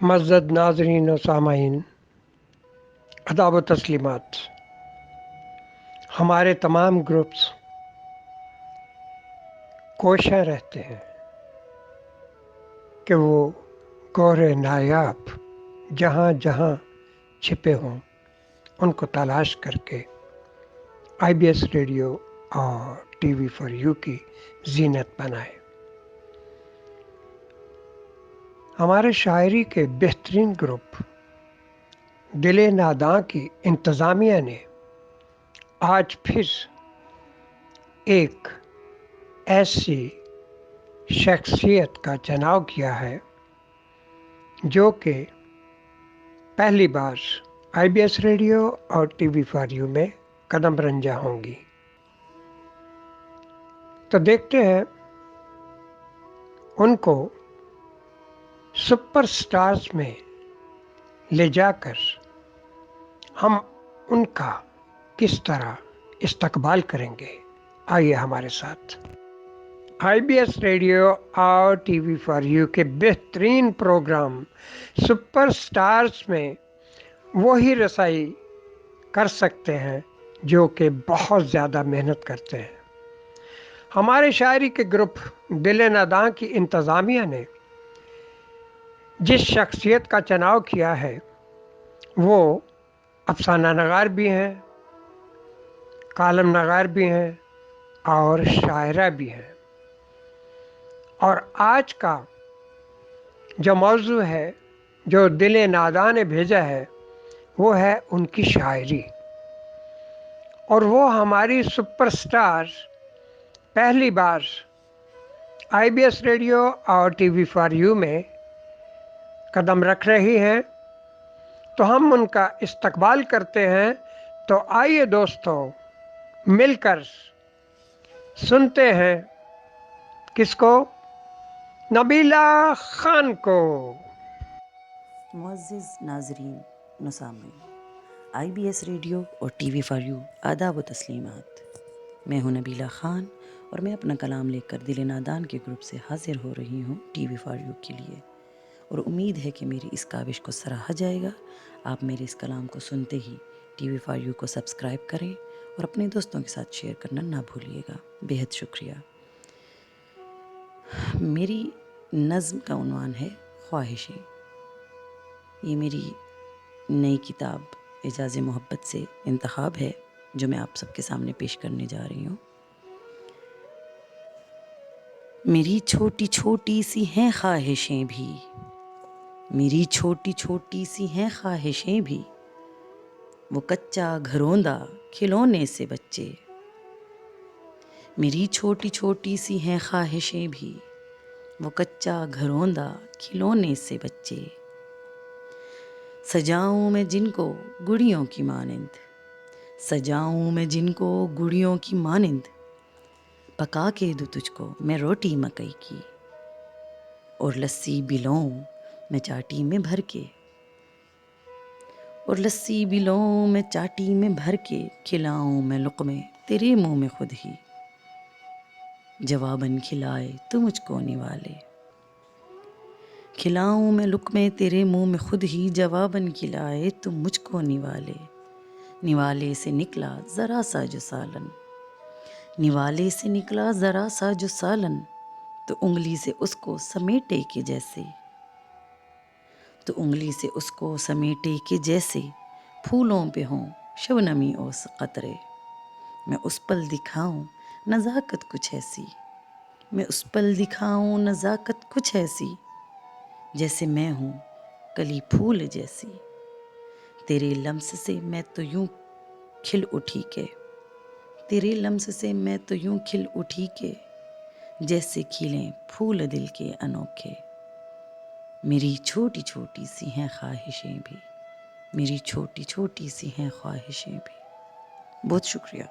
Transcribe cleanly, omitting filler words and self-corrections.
मज़्ज़द नाज़रीन और सामाईन, अदाब व तस्लीमात। हमारे तमाम ग्रुप्स कोशिश रहते हैं कि वो गौर नायाब जहाँ जहाँ छिपे हों उनको तलाश करके IBS रेडियो और TV फॉर यू की ज़ीनत बनाए। हमारे शायरी के बेहतरीन ग्रुप दिले नादां की इंतज़ामिया ने आज फिर एक ऐसी शख्सियत का चुनाव किया है जो कि पहली बार IBS रेडियो और TV फॉर यू में कदम रंजा होंगी। तो देखते हैं उनको सुपरस्टार्स में ले जाकर हम उनका किस तरह इस्तकबाल करेंगे। आइए हमारे साथ। IBS रेडियो और TV फॉर यू के बेहतरीन प्रोग्राम सुपरस्टार्स में वही रसाई कर सकते हैं जो कि बहुत ज़्यादा मेहनत करते हैं। हमारे शायरी के ग्रुप दिले नादां की इंतज़ामिया ने जिस शख्सियत का चुनाव किया है वो अफसाना नगार भी हैं, कालम नगार भी हैं और शायरा भी हैं। और आज का जो मौजू है जो दिले नादां ने भेजा है वो है उनकी शायरी। और वो हमारी सुपरस्टार पहली बार IBS रेडियो और TV फॉर यू में कदम रख रही हैं, तो हम उनका इस्तकबाल करते हैं। तो आइए दोस्तों मिलकर सुनते हैं किसको? नबीला खान को। मुअज़्ज़िज़ नाज़रीन व सामीन, IBS रेडियो और TV फॉर यू आदाब व तस्लीमात। मैं हूं नबीला खान और मैं अपना कलाम लेकर दिल नादान के ग्रुप से हाजिर हो रही हूं TV फॉर यू के लिए। और उम्मीद है कि मेरी इस काविश को सराहा जाएगा। आप मेरे इस कलाम को सुनते ही TV फॉर यू को सब्सक्राइब करें और अपने दोस्तों के साथ शेयर करना ना भूलिएगा। बेहद शुक्रिया। मेरी नज़्म का उन्वान है ख्वाहिशें। ये मेरी नई किताब एजाज़ मोहब्बत से इंतखाब है जो मैं आप सबके सामने पेश करने जा रही हूँ। मेरी छोटी छोटी सी हैं ख्वाहिशें भी, मेरी छोटी छोटी सी हैं ख्वाहिशें भी, वो कच्चा घरोंदा खिलौने से बच्चे। मेरी छोटी छोटी सी हैं ख्वाहिशें भी, वो कच्चा घरोंदा खिलौने से बच्चे। सजाऊं मैं जिनको गुड़ियों की मानिंद, सजाऊं मैं जिनको गुड़ियों की मानिंद, पका के दूं तुझको मैं रोटी मकई की, और लस्सी बिलों मैं चाटी में भर के, और लस्सी बिलों मैं चाटी में भर के, खिलाऊं मैं लुक़मे तेरे मुंह में खुद ही, जवाबन खिलाए तू मुझको निवाले। खिलाऊं मैं लुक़मे तेरे मुंह में खुद ही, जवाबन खिलाए तू मुझको निवाले। निवाले से निकला ज़रा सा जो सालन, निवाले से निकला ज़रा सा जो सालन, तो उंगली से उसको समेटे के जैसे, तो उंगली से उसको समेटे के जैसे, फूलों पे हों शबनमी ओस कतरे। मैं उस पल दिखाऊं नज़ाकत कुछ ऐसी, मैं उस पल दिखाऊं नज़ाकत कुछ ऐसी, जैसे मैं हूँ कली फूल जैसी। तेरे लम्स से मैं तो यूं खिल उठी के, तेरे लम्स से मैं तो यूं खिल उठी के, जैसे खिलें फूल दिल के अनोखे। मेरी छोटी छोटी सी हैं ख्वाहिशें भी, मेरी छोटी छोटी सी हैं ख्वाहिशें भी। बहुत शुक्रिया।